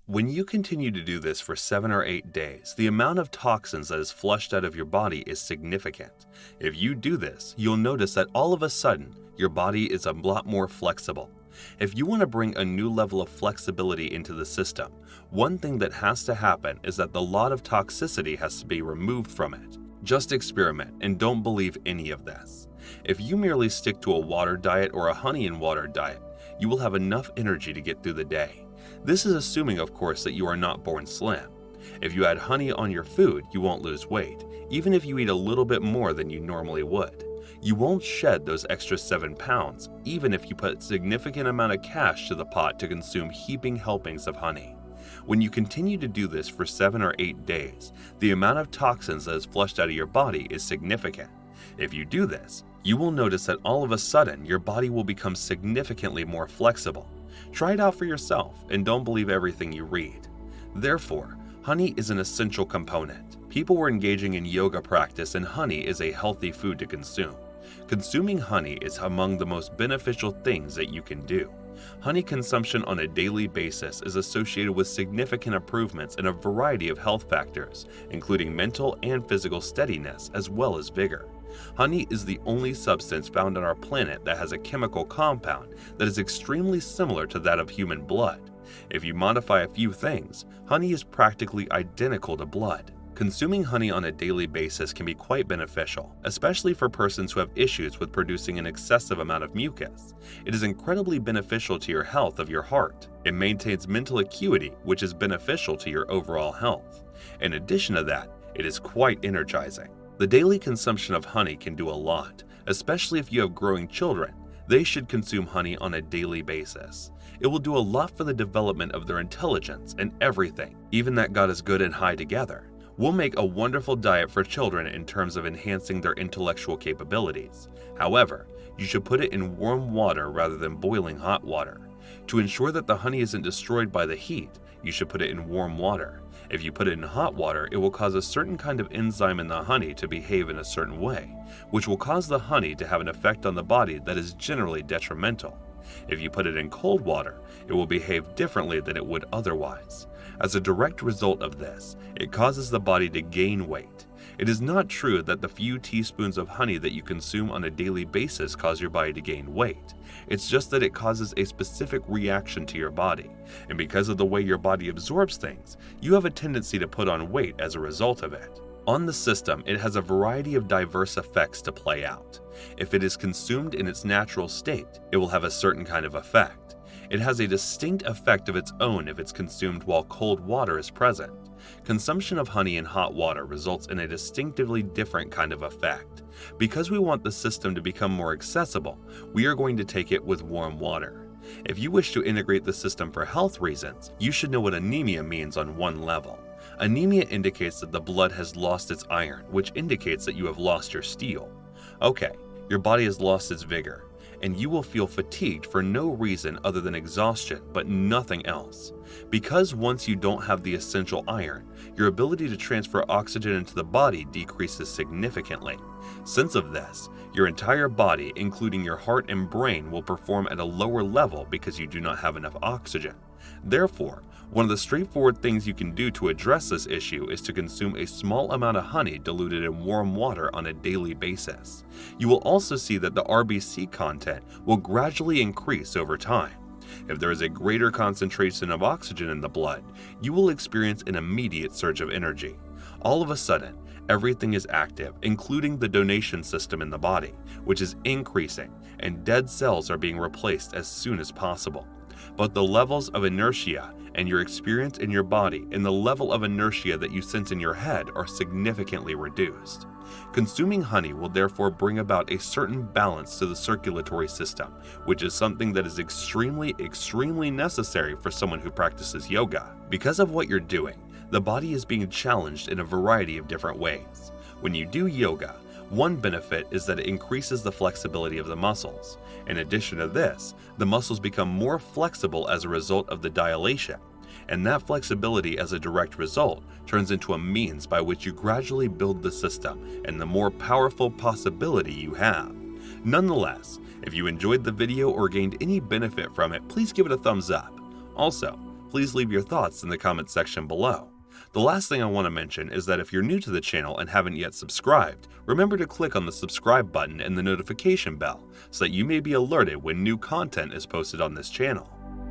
When you continue to do this for 7 or 8 days, the amount of toxins that is flushed out of your body is significant. If you do this, you'll notice that all of a sudden, your body is a lot more flexible. If you want to bring a new level of flexibility into the system, one thing that has to happen is that the lot of toxicity has to be removed from it. Just experiment and don't believe any of this. If you merely stick to a water diet or a honey and water diet, you will have enough energy to get through the day. This is assuming, of course, that you are not born slim. If you add honey on your food, you won't lose weight, even if you eat a little bit more than you normally would. You won't shed those extra 7 pounds, even if you put a significant amount of cash to the pot to consume heaping helpings of honey. When you continue to do this for 7 or 8 days, the amount of toxins that is flushed out of your body is significant. If you do this, you will notice that all of a sudden your body will become significantly more flexible. Try it out for yourself and don't believe everything you read. Therefore, honey is an essential component. People were engaging in yoga practice and honey is a healthy food to consume. Consuming honey is among the most beneficial things that you can do. Honey consumption on a daily basis is associated with significant improvements in a variety of health factors, including mental and physical steadiness as well as vigor. Honey is the only substance found on our planet that has a chemical compound that is extremely similar to that of human blood. If you modify a few things, honey is practically identical to blood. Consuming honey on a daily basis can be quite beneficial, especially for persons who have issues with producing an excessive amount of mucus. It is incredibly beneficial to your health of your heart. It maintains mental acuity, which is beneficial to your overall health. In addition to that, it is quite energizing. The daily consumption of honey can do a lot, especially if you have growing children. They should consume honey on a daily basis. It will do a lot for the development of their intelligence and everything, even that got us good and high together. Will make a wonderful diet for children in terms of enhancing their intellectual capabilities. However, you should put it in warm water rather than boiling hot water. To ensure that the honey isn't destroyed by the heat, you should put it in warm water. If you put it in hot water, it will cause a certain kind of enzyme in the honey to behave in a certain way, which will cause the honey to have an effect on the body that is generally detrimental. If you put it in cold water, it will behave differently than it would otherwise. As a direct result of this, it causes the body to gain weight. It is not true that the few teaspoons of honey that you consume on a daily basis cause your body to gain weight. It's just that it causes a specific reaction to your body, and because of the way your body absorbs things, you have a tendency to put on weight as a result of it. On the system, it has a variety of diverse effects to play out. If it is consumed in its natural state, it will have a certain kind of effect. It has a distinct effect of its own if it's consumed while cold water is present. Consumption of honey in hot water results in a distinctively different kind of effect. Because we want the system to become more accessible, we are going to take it with warm water. If you wish to integrate the system for health reasons, you should know what anemia means on one level. Anemia indicates that the blood has lost its iron, which indicates that you have lost your steel. Okay, your body has lost its vigor, and you will feel fatigued for no reason other than exhaustion, but nothing else. Because once you don't have the essential iron, your ability to transfer oxygen into the body decreases significantly. Since of this, your entire body, including your heart and brain, will perform at a lower level because you do not have enough oxygen. Therefore, one of the straightforward things you can do to address this issue is to consume a small amount of honey diluted in warm water on a daily basis. You will also see that the RBC content will gradually increase over time. If there is a greater concentration of oxygen in the blood, you will experience an immediate surge of energy. All of a sudden, everything is active, including the donation system in the body, which is increasing, and dead cells are being replaced as soon as possible. But the levels of inertia and your experience in your body and the level of inertia that you sense in your head are significantly reduced. Consuming honey will therefore bring about a certain balance to the circulatory system, which is something that is extremely necessary for someone who practices yoga. Because of what you're doing, the body is being challenged in a variety of different ways. When you do yoga, one benefit is that it increases the flexibility of the muscles. In addition to this, the muscles become more flexible as a result of the dilation, and that flexibility as a direct result turns into a means by which you gradually build the system and the more powerful possibility you have. Nonetheless, if you enjoyed the video or gained any benefit from it, please give it a thumbs up. Also, please leave your thoughts in the comment section below. The last thing I want to mention is that if you're new to the channel and haven't yet subscribed, remember to click on the subscribe button and the notification bell so that you may be alerted when new content is posted on this channel.